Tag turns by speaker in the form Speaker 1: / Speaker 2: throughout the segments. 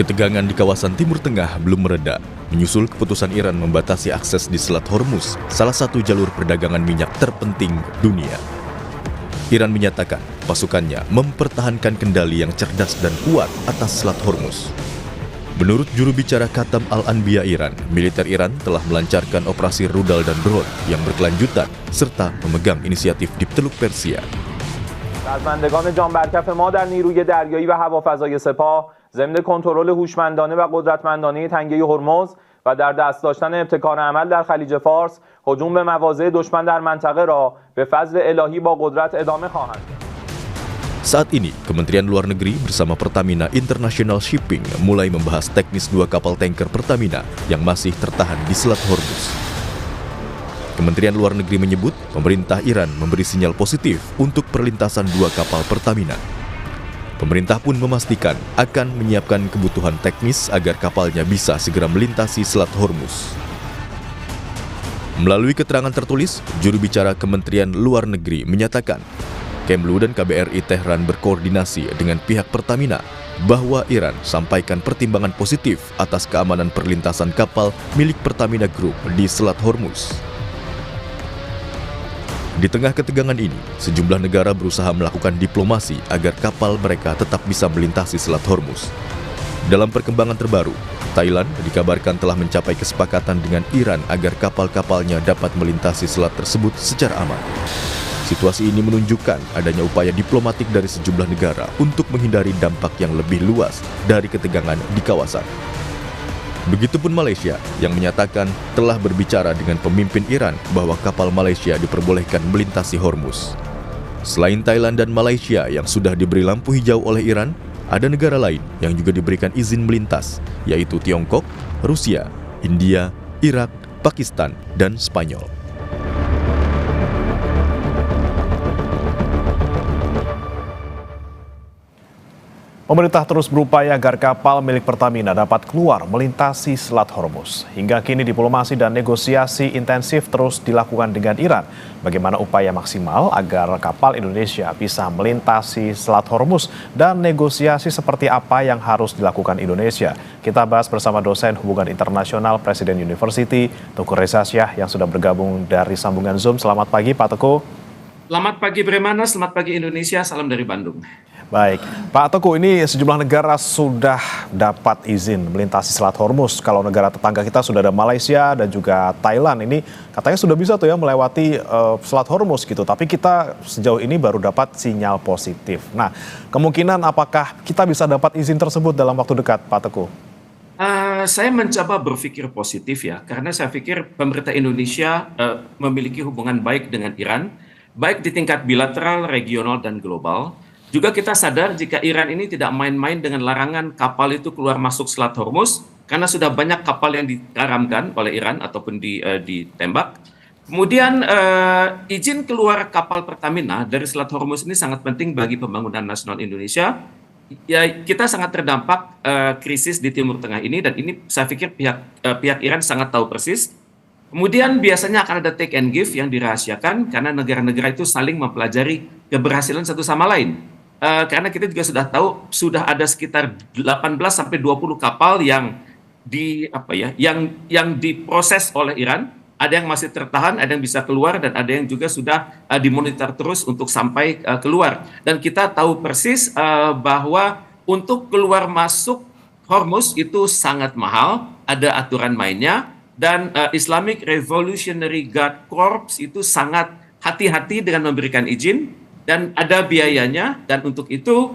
Speaker 1: Ketegangan di kawasan Timur Tengah belum mereda, menyusul keputusan Iran membatasi akses di Selat Hormuz, salah satu jalur perdagangan minyak terpenting dunia. Iran menyatakan pasukannya mempertahankan kendali yang cerdas dan kuat atas Selat Hormuz. Menurut juru bicara Khatam Al-Anbiya Iran, militer Iran telah melancarkan operasi rudal dan drone yang berkelanjutan serta memegang inisiatif di Teluk Persia.
Speaker 2: رزمندگان جان برکف ما در نیروی دریایی و هوافضای سپاه ضمن کنترل هوشمندانه و قدرتمندانه تنگه هرمز و در دست داشتن ابتکار عمل در خلیج فارس هجوم به مواضع دشمن در منطقه را به فضل الهی با قدرت ادامه خواهند داد.
Speaker 1: Saat ini, Kementerian Luar Negeri bersama Pertamina International Shipping mulai membahas teknis 2 kapal tanker Pertamina yang masih tertahan di Selat Hormuz. Kementerian Luar Negeri menyebut pemerintah Iran memberi sinyal positif untuk perlintasan 2 kapal Pertamina. Pemerintah pun memastikan akan menyiapkan kebutuhan teknis agar kapalnya bisa segera melintasi Selat Hormuz. Melalui keterangan tertulis, juru bicara Kementerian Luar Negeri menyatakan Kemlu dan KBRI Tehran berkoordinasi dengan pihak Pertamina bahwa Iran sampaikan pertimbangan positif atas keamanan perlintasan kapal milik Pertamina Group di Selat Hormuz. Di tengah ketegangan ini, sejumlah negara berusaha melakukan diplomasi agar kapal mereka tetap bisa melintasi Selat Hormuz. Dalam perkembangan terbaru, Thailand dikabarkan telah mencapai kesepakatan dengan Iran agar kapal-kapalnya dapat melintasi selat tersebut secara aman. Situasi ini menunjukkan adanya upaya diplomatik dari sejumlah negara untuk menghindari dampak yang lebih luas dari ketegangan di kawasan. Begitupun Malaysia yang menyatakan telah berbicara dengan pemimpin Iran bahwa kapal Malaysia diperbolehkan melintasi Hormuz. Selain Thailand dan Malaysia yang sudah diberi lampu hijau oleh Iran, ada negara lain yang juga diberikan izin melintas, yaitu Tiongkok, Rusia, India, Irak, Pakistan, dan Spanyol.
Speaker 3: Pemerintah terus berupaya agar kapal milik Pertamina dapat keluar melintasi Selat Hormuz. Hingga kini diplomasi dan negosiasi intensif terus dilakukan dengan Iran. Bagaimana upaya maksimal agar kapal Indonesia bisa melintasi Selat Hormuz dan negosiasi seperti apa yang harus dilakukan Indonesia. Kita bahas bersama dosen hubungan internasional Presiden University, Teguh Reza Syah yang sudah bergabung dari sambungan Zoom. Selamat pagi Pak Teguh.
Speaker 4: Selamat pagi Bremana, selamat pagi Indonesia, salam dari Bandung.
Speaker 3: Baik, Pak Teguh, ini sejumlah negara sudah dapat izin melintasi Selat Hormuz. Kalau negara tetangga kita sudah ada Malaysia dan juga Thailand, ini katanya sudah bisa tuh ya melewati Selat Hormuz gitu. Tapi kita sejauh ini baru dapat sinyal positif. Nah, kemungkinan apakah kita bisa dapat izin tersebut dalam waktu dekat, Pak Teguh?
Speaker 4: Saya mencoba berpikir positif ya, karena saya pikir pemerintah Indonesia memiliki hubungan baik dengan Iran, baik di tingkat bilateral, regional, dan global. Juga kita sadar jika Iran ini tidak main-main dengan larangan kapal itu keluar masuk Selat Hormuz, karena sudah banyak kapal yang dikaramkan oleh Iran ataupun ditembak. Kemudian izin keluar kapal Pertamina dari Selat Hormuz ini sangat penting bagi pembangunan nasional Indonesia. Ya, kita sangat terdampak krisis di Timur Tengah ini, dan ini saya pikir pihak Iran sangat tahu persis. Kemudian biasanya akan ada take and give yang dirahasiakan karena negara-negara itu saling mempelajari keberhasilan satu sama lain. Karena kita juga sudah tahu sudah ada sekitar 18 sampai 20 kapal yang yang diproses oleh Iran, ada yang masih tertahan, ada yang bisa keluar, dan ada yang juga sudah dimonitor terus untuk sampai keluar. Dan kita tahu persis bahwa untuk keluar masuk Hormuz itu sangat mahal, ada aturan mainnya, dan Islamic Revolutionary Guard Corps itu sangat hati-hati dengan memberikan izin. Dan ada biayanya, dan untuk itu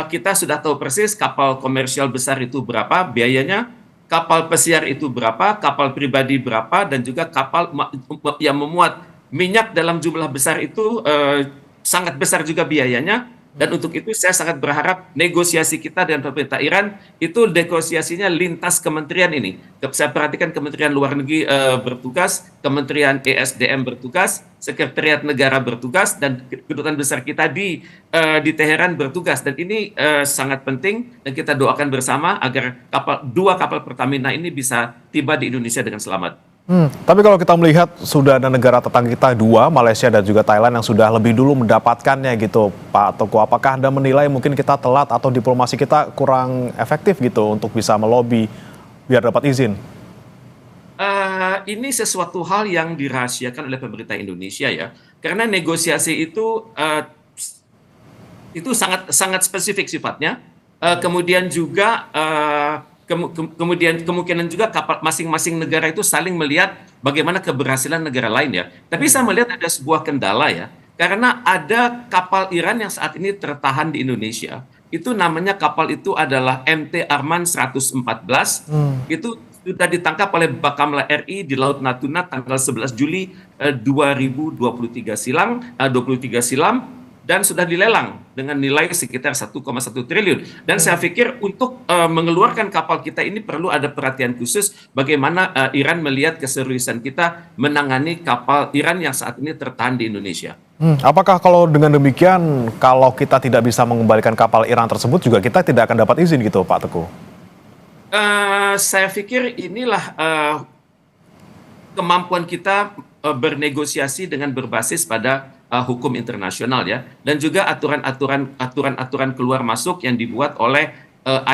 Speaker 4: kita sudah tahu persis kapal komersial besar itu berapa biayanya, kapal pesiar itu berapa, kapal pribadi berapa, dan juga kapal yang memuat minyak dalam jumlah besar itu sangat besar juga biayanya. Dan untuk itu saya sangat berharap negosiasi kita dengan pemerintah Iran itu negosiasinya lintas kementerian ini. Saya perhatikan Kementerian Luar Negeri bertugas, Kementerian ESDM bertugas, Sekretariat Negara bertugas, dan kedutaan besar kita di Teheran bertugas. Dan ini sangat penting, dan kita doakan bersama agar 2 kapal Pertamina ini bisa tiba di Indonesia dengan selamat.
Speaker 3: Tapi kalau kita melihat sudah ada negara tetangga kita dua, Malaysia dan juga Thailand yang sudah lebih dulu mendapatkannya gitu, Pak Teguh. Apakah Anda menilai mungkin kita telat atau diplomasi kita kurang efektif gitu untuk bisa melobi biar dapat izin?
Speaker 4: Ini sesuatu hal yang dirahasiakan oleh pemerintah Indonesia ya, karena negosiasi itu sangat sangat spesifik sifatnya. Kemudian juga kemudian kemungkinan juga kapal masing-masing negara itu saling melihat bagaimana keberhasilan negara lain ya. Tapi saya melihat ada sebuah kendala ya, karena ada kapal Iran yang saat ini tertahan di Indonesia. Itu namanya kapal itu adalah MT Arman 114. Itu sudah ditangkap oleh Bakamla RI di Laut Natuna tanggal 11 Juli 2023 silam dan sudah dilelang dengan nilai sekitar 1,1 triliun. Dan saya pikir untuk mengeluarkan kapal kita ini perlu ada perhatian khusus bagaimana Iran melihat keseriusan kita menangani kapal Iran yang saat ini tertahan di Indonesia.
Speaker 3: Apakah kalau dengan demikian, kalau kita tidak bisa mengembalikan kapal Iran tersebut juga kita tidak akan dapat izin gitu, Pak Teguh?
Speaker 4: Saya pikir inilah kemampuan kita bernegosiasi dengan berbasis pada hukum internasional ya, dan juga aturan-aturan keluar masuk yang dibuat oleh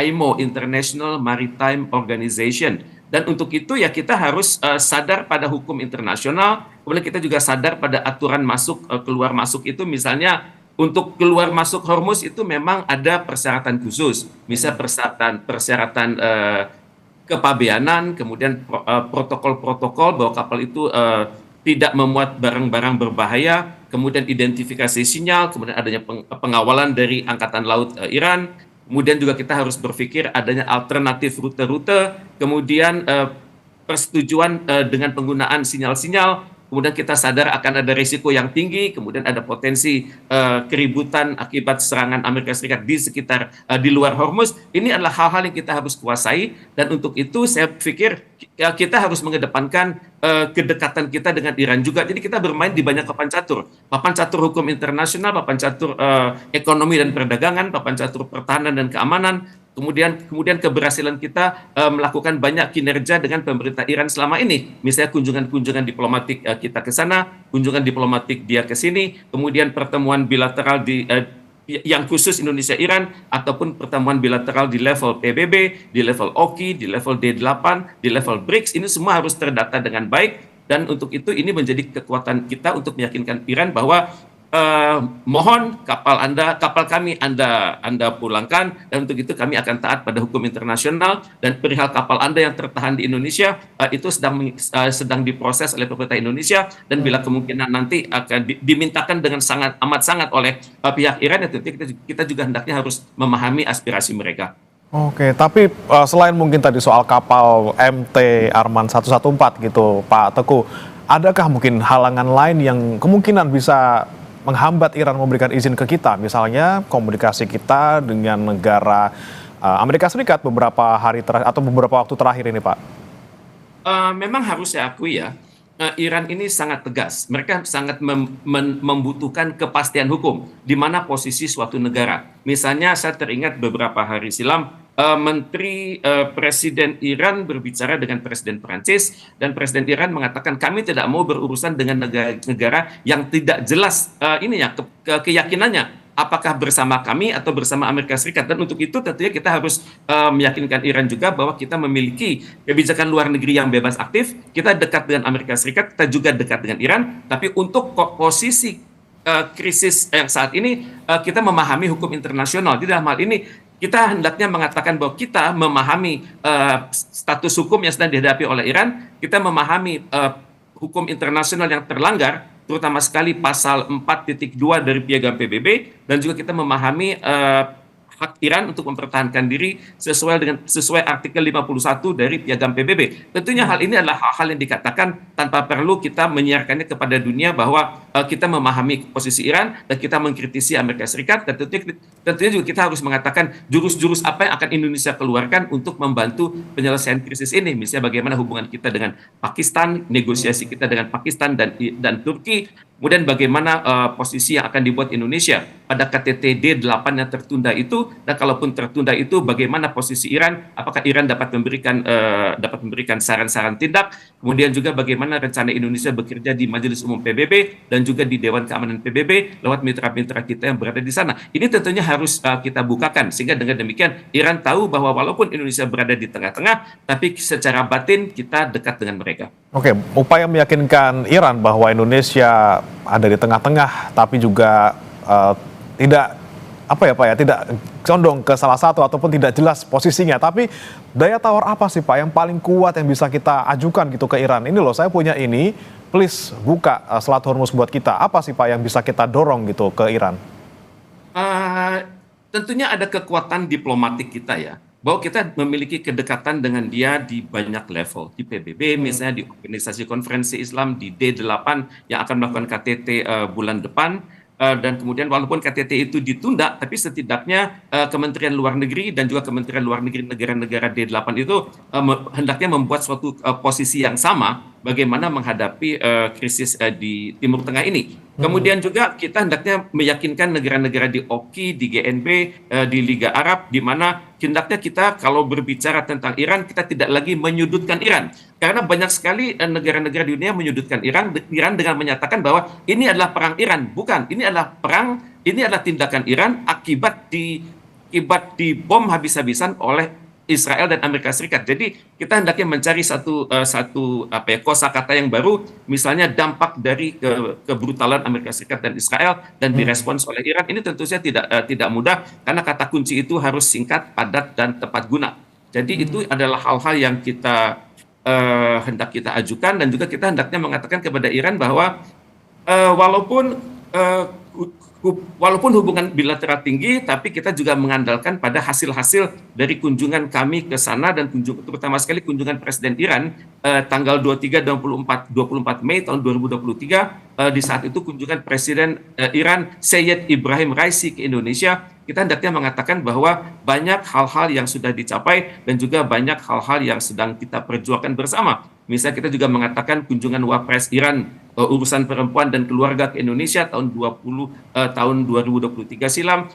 Speaker 4: IMO, International Maritime Organization. Dan untuk itu ya kita harus sadar pada hukum internasional, kemudian kita juga sadar pada aturan masuk keluar masuk itu. Misalnya untuk keluar masuk Hormuz itu memang ada persyaratan khusus, misal persyaratan kepabeanan, kemudian protokol-protokol bahwa kapal itu tidak memuat barang-barang berbahaya, kemudian identifikasi sinyal, kemudian adanya pengawalan dari Angkatan Laut Iran, kemudian juga kita harus berpikir adanya alternatif rute-rute, kemudian persetujuan dengan penggunaan sinyal-sinyal, kemudian kita sadar akan ada risiko yang tinggi, kemudian ada potensi keributan akibat serangan Amerika Serikat di sekitar di luar Hormuz. Ini adalah hal-hal yang kita harus kuasai, dan untuk itu saya pikir kita harus mengedepankan kedekatan kita dengan Iran juga. Jadi kita bermain di banyak papan catur hukum internasional, papan catur ekonomi dan perdagangan, papan catur pertahanan dan keamanan. Kemudian keberhasilan kita melakukan banyak kinerja dengan pemerintah Iran selama ini. Misalnya kunjungan-kunjungan diplomatik kita ke sana, kunjungan diplomatik dia ke sini, kemudian pertemuan bilateral yang khusus Indonesia-Iran, ataupun pertemuan bilateral di level PBB, di level OKI, di level D8, di level BRICS. Ini semua harus terdata dengan baik, dan untuk itu ini menjadi kekuatan kita untuk meyakinkan Iran bahwa mohon kapal kami Anda pulangkan, dan untuk itu kami akan taat pada hukum internasional, dan perihal kapal Anda yang tertahan di Indonesia itu sedang diproses oleh pemerintah Indonesia, dan bila kemungkinan nanti akan dimintakan dengan amat sangat oleh pihak Iran, ya tentu kita juga hendaknya harus memahami aspirasi mereka.
Speaker 3: Oke, tapi selain mungkin tadi soal kapal MT Arman 114 gitu, Pak Teguh, adakah mungkin halangan lain yang kemungkinan bisa menghambat Iran memberikan izin ke kita, misalnya komunikasi kita dengan negara Amerika Serikat beberapa hari atau beberapa waktu terakhir ini, Pak?
Speaker 4: Memang harus saya akui ya, Iran ini sangat tegas. Mereka sangat membutuhkan kepastian hukum di mana posisi suatu negara. Misalnya saya teringat beberapa hari silam Presiden Iran berbicara dengan Presiden Prancis, dan Presiden Iran mengatakan kami tidak mau berurusan dengan negara yang tidak jelas keyakinannya, apakah bersama kami atau bersama Amerika Serikat. Dan untuk itu tentunya kita harus meyakinkan Iran juga bahwa kita memiliki kebijakan luar negeri yang bebas aktif, kita dekat dengan Amerika Serikat, kita juga dekat dengan Iran, tapi untuk posisi krisis yang saat ini kita memahami hukum internasional. Di dalam hal ini kita hendaknya mengatakan bahwa kita memahami status hukum yang sedang dihadapi oleh Iran, kita memahami hukum internasional yang terlanggar, terutama sekali pasal 4.2 dari Piagam PBB, dan juga kita memahami hak Iran untuk mempertahankan diri sesuai artikel 51 dari Piagam PBB. Tentunya hal ini adalah hal-hal yang dikatakan tanpa perlu kita menyiarkannya kepada dunia bahwa kita memahami posisi Iran dan kita mengkritisi Amerika Serikat, dan tentunya juga kita harus mengatakan jurus-jurus apa yang akan Indonesia keluarkan untuk membantu penyelesaian krisis ini. Misalnya bagaimana hubungan kita dengan Pakistan, negosiasi kita dengan Pakistan dan Turki, kemudian bagaimana posisi yang akan dibuat Indonesia pada KTT D8 yang tertunda itu, dan kalaupun tertunda itu bagaimana posisi Iran, apakah Iran dapat memberikan saran-saran tindak, kemudian juga bagaimana rencana Indonesia bekerja di Majelis Umum PBB dan juga di Dewan Keamanan PBB lewat mitra-mitra kita yang berada di sana. Ini tentunya harus kita bukakan, sehingga dengan demikian Iran tahu bahwa walaupun Indonesia berada di tengah-tengah, tapi secara batin kita dekat dengan mereka.
Speaker 3: Oke, upaya meyakinkan Iran bahwa Indonesia ada di tengah-tengah, tapi juga tidak tidak condong ke salah satu ataupun tidak jelas posisinya. Tapi daya tawar apa sih Pak yang paling kuat yang bisa kita ajukan gitu ke Iran? Ini loh, saya punya ini, please buka Selat Hormuz buat kita. Apa sih Pak yang bisa kita dorong gitu ke Iran?
Speaker 4: Tentunya ada kekuatan diplomatik kita ya, bahwa kita memiliki kedekatan dengan dia di banyak level, di PBB misalnya, di Organisasi Konferensi Islam, di D8 yang akan melakukan KTT bulan depan, dan kemudian walaupun KTT itu ditunda, tapi setidaknya Kementerian Luar Negeri dan juga Kementerian Luar Negeri negara-negara D8 itu hendaknya membuat suatu posisi yang sama bagaimana menghadapi krisis di Timur Tengah ini. Kemudian juga kita hendaknya meyakinkan negara-negara di OKI, di GNB, di Liga Arab, di mana hendaknya kita kalau berbicara tentang Iran, kita tidak lagi menyudutkan Iran. Karena banyak sekali negara-negara di dunia menyudutkan Iran dengan menyatakan bahwa ini adalah perang Iran. Bukan, ini adalah tindakan Iran akibat dibom habis-habisan oleh Israel dan Amerika Serikat. Jadi kita hendaknya mencari satu kosakata yang baru, misalnya dampak dari kebrutalan Amerika Serikat dan Israel dan direspons oleh Iran. Ini tentu saja tidak mudah, karena kata kunci itu harus singkat, padat, dan tepat guna. Jadi itu adalah hal-hal yang kita hendak kita ajukan, dan juga kita hendaknya mengatakan kepada Iran bahwa walaupun hubungan bilateral tinggi, tapi kita juga mengandalkan pada hasil-hasil dari kunjungan kami ke sana, dan terutama sekali kunjungan Presiden Iran tanggal 23-24 Mei tahun 2023. Di saat itu kunjungan Presiden Iran Sayyid Ibrahim Raisi ke Indonesia, kita hendaknya mengatakan bahwa banyak hal-hal yang sudah dicapai dan juga banyak hal-hal yang sedang kita perjuangkan bersama. Misalnya kita juga mengatakan kunjungan Wapres Iran urusan perempuan dan keluarga ke Indonesia tahun 2023 silam,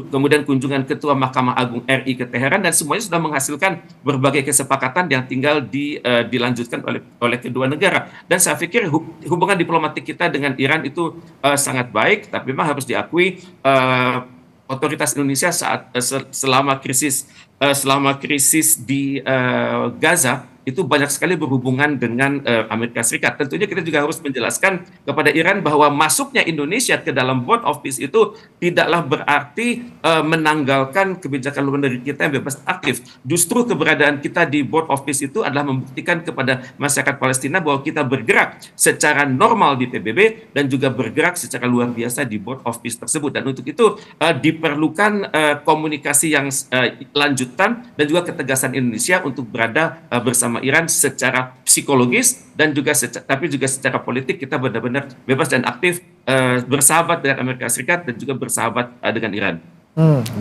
Speaker 4: kemudian kunjungan Ketua Mahkamah Agung RI ke Teheran, dan semuanya sudah menghasilkan berbagai kesepakatan yang tinggal dilanjutkan oleh kedua negara. Dan saya pikir hubungan diplomatik kita dengan Iran itu sangat baik, tapi memang harus diakui otoritas Indonesia selama krisis di Gaza itu banyak sekali berhubungan dengan Amerika Serikat. Tentunya kita juga harus menjelaskan kepada Iran bahwa masuknya Indonesia ke dalam board of peace itu tidaklah berarti menanggalkan kebijakan luar negeri kita yang bebas aktif. Justru keberadaan kita di board of peace itu adalah membuktikan kepada masyarakat Palestina bahwa kita bergerak secara normal di PBB dan juga bergerak secara luar biasa di board of peace tersebut. Dan untuk itu diperlukan komunikasi yang lanjutan dan juga ketegasan Indonesia untuk berada bersama Iran secara psikologis, dan juga tapi juga secara politik kita benar-benar bebas dan aktif bersahabat dengan Amerika Serikat dan juga bersahabat dengan Iran.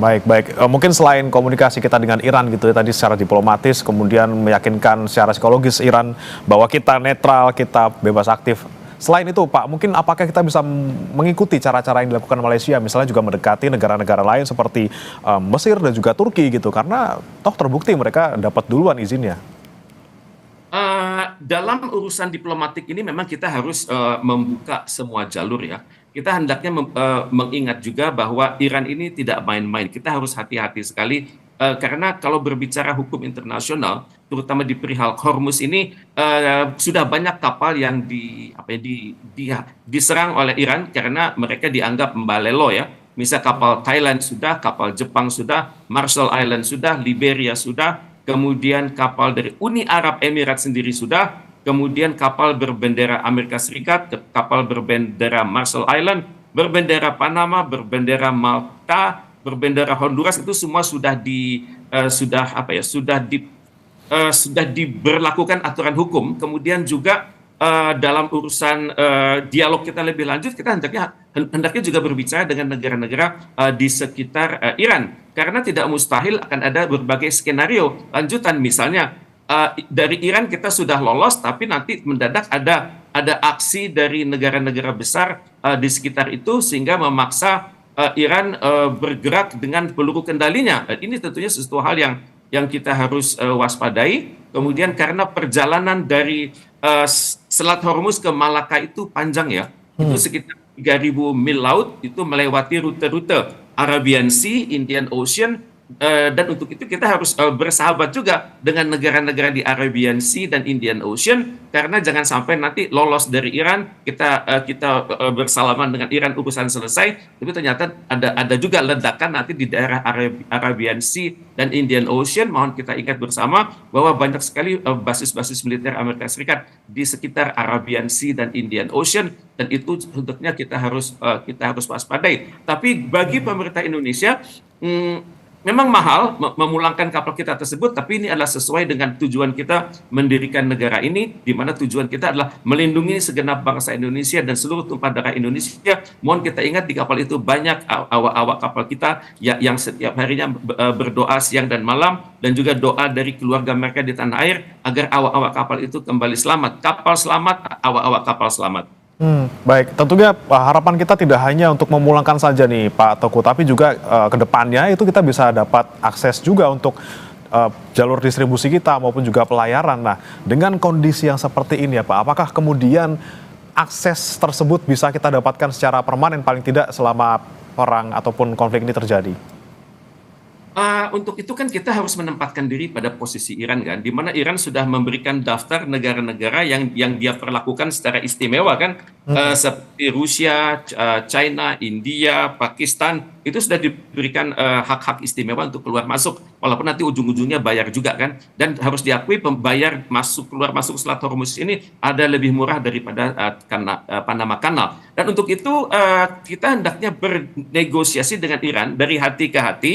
Speaker 3: Baik. Mungkin selain komunikasi kita dengan Iran gitu ya, tadi secara diplomatis, kemudian meyakinkan secara psikologis Iran bahwa kita netral, kita bebas aktif. Selain itu Pak, mungkin apakah kita bisa mengikuti cara-cara yang dilakukan Malaysia, misalnya juga mendekati negara-negara lain seperti Mesir dan juga Turki gitu, karena toh terbukti mereka dapat duluan izinnya.
Speaker 4: Dalam urusan diplomatik ini memang kita harus membuka semua jalur ya. Kita hendaknya mengingat juga bahwa Iran ini tidak main-main. Kita harus hati-hati sekali karena kalau berbicara hukum internasional, terutama di perihal Hormuz ini sudah banyak kapal yang diserang oleh Iran karena mereka dianggap membalelo ya. Misal kapal Thailand sudah, kapal Jepang sudah, Marshall Island sudah, Liberia sudah, kemudian kapal dari Uni Arab Emirat sendiri sudah, kemudian kapal berbendera Amerika Serikat, kapal berbendera Marshall Island, berbendera Panama, berbendera Malta, berbendera Honduras, itu semua sudah diberlakukan aturan hukum. Kemudian juga dalam urusan dialog kita lebih lanjut, kita hendaknya juga berbicara dengan negara-negara di sekitar Iran, karena tidak mustahil akan ada berbagai skenario lanjutan. Misalnya dari Iran kita sudah lolos, tapi nanti mendadak ada aksi dari negara-negara besar di sekitar itu sehingga memaksa Iran bergerak dengan peluru kendalinya. Ini tentunya sesuatu hal yang kita harus waspadai. Kemudian karena perjalanan dari Selat Hormuz ke Malaka itu panjang ya, itu sekitar 3.000 mil laut, itu melewati rute-rute Arabian Sea, Indian Ocean, dan untuk itu kita harus bersahabat juga dengan negara-negara di Arabian Sea dan Indian Ocean, karena jangan sampai nanti lolos dari Iran, kita bersalaman dengan Iran, urusan selesai, tapi ternyata ada juga ledakan nanti di daerah Arabian Sea dan Indian Ocean. Mohon kita ingat bersama bahwa banyak sekali basis-basis militer Amerika Serikat di sekitar Arabian Sea dan Indian Ocean, dan itu tentunya kita harus waspadai. Tapi bagi pemerintah Indonesia, memang mahal memulangkan kapal kita tersebut, tapi ini adalah sesuai dengan tujuan kita mendirikan negara ini, di mana tujuan kita adalah melindungi segenap bangsa Indonesia dan seluruh tumpah darah Indonesia. Mohon kita ingat di kapal itu banyak awak-awak kapal kita yang setiap harinya berdoa siang dan malam, dan juga doa dari keluarga mereka di tanah air agar awak-awak kapal itu kembali selamat. Kapal selamat, awak-awak kapal selamat.
Speaker 3: Baik, tentunya harapan kita tidak hanya untuk memulangkan saja nih Pak Teguh, tapi juga ke depannya itu kita bisa dapat akses juga untuk jalur distribusi kita maupun juga pelayaran. Nah, dengan kondisi yang seperti ini ya Pak, apakah kemudian akses tersebut bisa kita dapatkan secara permanen paling tidak selama perang ataupun konflik ini terjadi?
Speaker 4: Untuk itu kan kita harus menempatkan diri pada posisi Iran kan, di mana Iran sudah memberikan daftar negara-negara yang dia perlakukan secara istimewa kan, seperti Rusia, China, India, Pakistan, itu sudah diberikan hak-hak istimewa untuk keluar masuk, walaupun nanti ujung-ujungnya bayar juga kan, dan harus diakui pembayar keluar masuk Selat Hormuz ini ada lebih murah daripada Panama Canal. Dan untuk itu kita hendaknya bernegosiasi dengan Iran dari hati ke hati,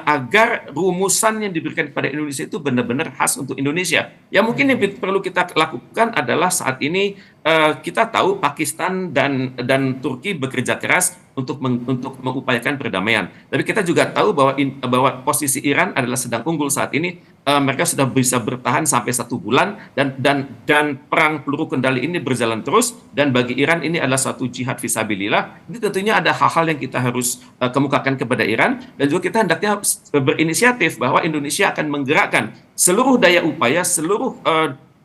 Speaker 4: agar rumusan yang diberikan kepada Indonesia itu benar-benar khas untuk Indonesia. Ya mungkin yang perlu kita lakukan adalah saat ini kita tahu Pakistan dan Turki bekerja keras untuk mengupayakan perdamaian. Tapi kita juga tahu bahwa posisi Iran adalah sedang unggul saat ini. Mereka sudah bisa bertahan sampai 1 bulan, dan perang peluru kendali ini berjalan terus, dan bagi Iran ini adalah suatu jihad fisabilillah. Ini tentunya ada hal-hal yang kita harus kemukakan kepada Iran, dan juga kita hendaknya berinisiatif bahwa Indonesia akan menggerakkan seluruh daya upaya, seluruh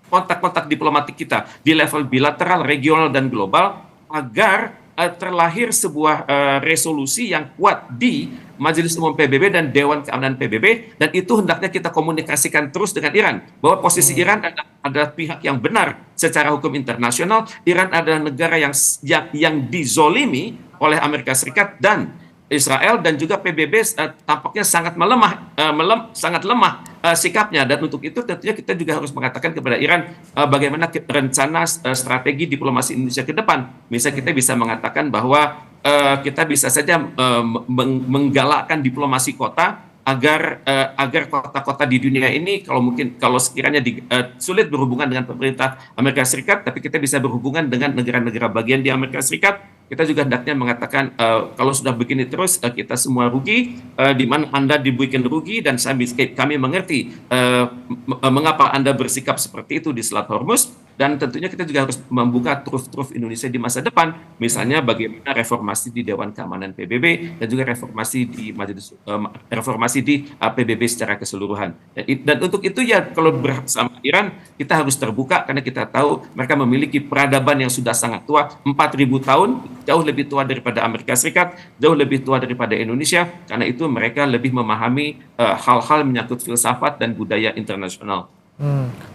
Speaker 4: kontak-kontak diplomatik kita di level bilateral, regional, dan global agar terlahir sebuah resolusi yang kuat di Majelis Umum PBB dan Dewan Keamanan PBB, dan itu hendaknya kita komunikasikan terus dengan Iran, bahwa posisi Iran adalah pihak yang benar secara hukum internasional. Iran adalah negara yang dizolimi oleh Amerika Serikat dan Israel, dan juga PBB tampaknya sangat sangat lemah sikapnya, dan untuk itu tentunya kita juga harus mengatakan kepada Iran bagaimana rencana strategi diplomasi Indonesia ke depan. Misalnya kita bisa mengatakan bahwa kita bisa saja menggalakkan diplomasi kota agar kota-kota di dunia ini, kalau sekiranya sulit berhubungan dengan pemerintah Amerika Serikat, tapi kita bisa berhubungan dengan negara-negara bagian di Amerika Serikat. Kita juga hendaknya mengatakan kalau sudah begini terus kita semua rugi, di mana Anda dibuatkan rugi, dan kami mengerti mengapa Anda bersikap seperti itu di Selat Hormuz, dan tentunya kita juga harus membuka truf-truf Indonesia di masa depan, misalnya bagaimana reformasi di Dewan Keamanan PBB dan juga reformasi di PBB secara keseluruhan. Dan untuk itu ya kalau bersama Iran kita harus terbuka, karena kita tahu mereka memiliki peradaban yang sudah sangat tua, 4.000 tahun, jauh lebih tua daripada Amerika Serikat, jauh lebih tua daripada Indonesia. Karena itu mereka lebih memahami hal-hal menyangkut filsafat dan budaya internasional.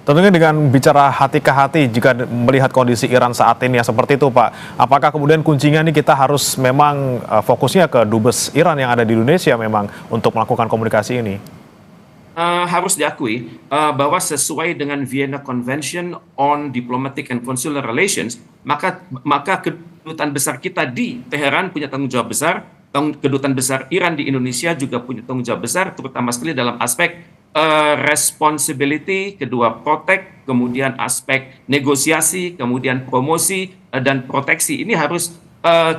Speaker 3: Tentunya dengan bicara hati ke hati, jika melihat kondisi Iran saat ini ya seperti itu Pak, apakah kemudian kuncinya ini kita harus memang fokusnya ke dubes Iran yang ada di Indonesia memang untuk melakukan komunikasi ini?
Speaker 4: Harus diakui bahwa sesuai dengan Vienna Convention on Diplomatic and Consular Relations, maka kedutaan besar kita di Teheran punya tanggung jawab besar, kedutaan besar Iran di Indonesia juga punya tanggung jawab besar, terutama sekali dalam aspek responsibility, kedua protect, kemudian aspek negosiasi, kemudian promosi dan proteksi. Ini harus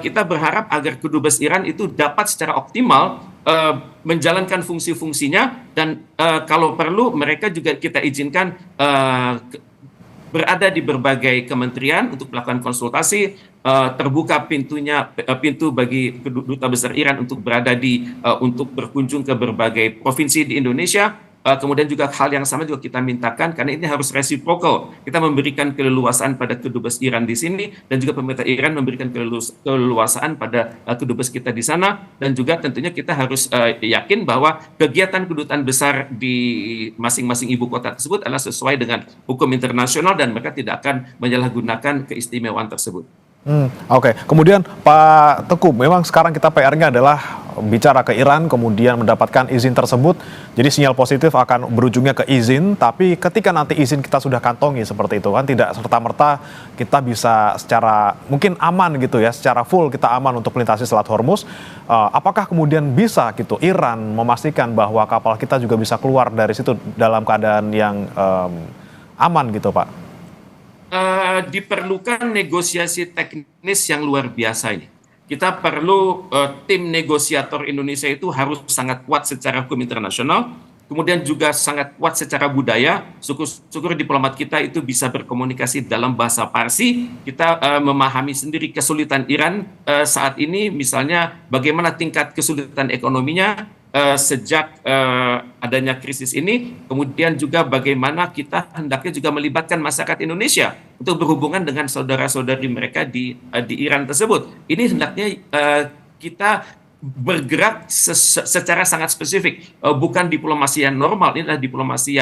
Speaker 4: kita berharap agar kedubes Iran itu dapat secara optimal menjalankan fungsi-fungsinya, dan kalau perlu mereka juga kita izinkan berada di berbagai kementerian untuk melakukan konsultasi, terbuka pintu bagi Duta Besar Iran untuk berada untuk berkunjung ke berbagai provinsi di Indonesia. Kemudian juga hal yang sama juga kita mintakan, karena ini harus reciprocal. Kita memberikan keleluasaan pada kedubes Iran di sini, dan juga pemerintah Iran memberikan keleluasaan pada kedubes kita di sana. Dan juga tentunya kita harus yakin bahwa kegiatan kedutaan besar di masing-masing ibu kota tersebut adalah sesuai dengan hukum internasional, dan mereka tidak akan menyalahgunakan keistimewaan tersebut.
Speaker 3: Oke. Kemudian Pak Teguh, memang sekarang kita PR-nya adalah bicara ke Iran, kemudian mendapatkan izin tersebut. Jadi sinyal positif akan berujungnya ke izin, tapi ketika nanti izin kita sudah kantongi seperti itu kan, tidak serta-merta kita bisa secara mungkin aman gitu ya, secara full kita aman untuk melintasi Selat Hormuz. Apakah kemudian bisa gitu Iran memastikan bahwa kapal kita juga bisa keluar dari situ dalam keadaan yang aman gitu, Pak?
Speaker 4: Diperlukan negosiasi teknis yang luar biasa ini. Kita perlu tim negosiator Indonesia itu harus sangat kuat secara hukum internasional, kemudian juga sangat kuat secara budaya. Syukur diplomat kita itu bisa berkomunikasi dalam bahasa Parsi. Kita memahami sendiri kesulitan Iran saat ini, misalnya bagaimana tingkat kesulitan ekonominya sejak adanya krisis ini, kemudian juga bagaimana kita hendaknya juga melibatkan masyarakat Indonesia untuk berhubungan dengan saudara-saudari mereka di Iran tersebut. Ini hendaknya kita bergerak secara sangat spesifik, bukan diplomasi yang normal. Ini adalah diplomasi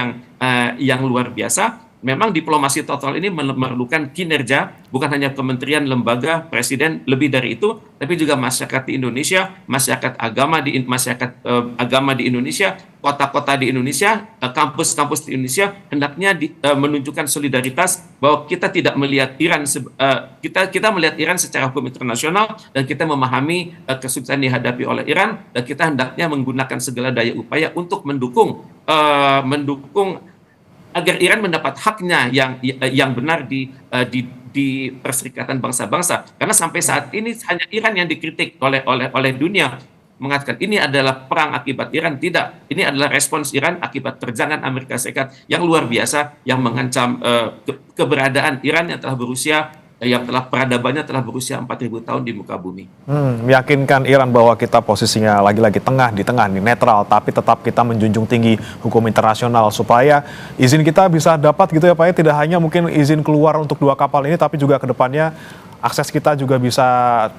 Speaker 4: yang luar biasa. Memang diplomasi total ini memerlukan kinerja, bukan hanya kementerian, lembaga, presiden, lebih dari itu, tapi juga masyarakat di Indonesia, masyarakat agama di Indonesia, kota-kota di Indonesia, kampus-kampus di Indonesia, hendaknya menunjukkan solidaritas bahwa kita tidak melihat Iran, kita melihat Iran secara hukum internasional, dan kita memahami kesulitan dihadapi oleh Iran, dan kita hendaknya menggunakan segala daya upaya untuk mendukung agar Iran mendapat haknya yang benar di Perserikatan Bangsa-Bangsa. Karena sampai saat ini hanya Iran yang dikritik oleh dunia, mengatakan ini adalah perang akibat Iran. Tidak, ini adalah respons Iran akibat terjangan Amerika Serikat yang luar biasa, yang mengancam keberadaan Iran yang peradabannya telah berusia 4.000 tahun di muka bumi.
Speaker 3: Meyakinkan Iran bahwa kita posisinya lagi-lagi di tengah, netral, tapi tetap kita menjunjung tinggi hukum internasional supaya izin kita bisa dapat gitu ya Pak ya, tidak hanya mungkin izin keluar untuk 2 kapal ini, tapi juga ke depannya akses kita juga bisa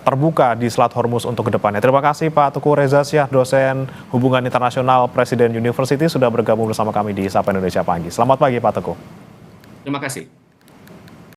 Speaker 3: terbuka di Selat Hormuz untuk ke depannya. Terima kasih Pak Teguh Reza Syah, dosen Hubungan Internasional Presiden University, sudah bergabung bersama kami di Sapa Indonesia Pagi. Selamat pagi Pak Teguh.
Speaker 4: Terima kasih.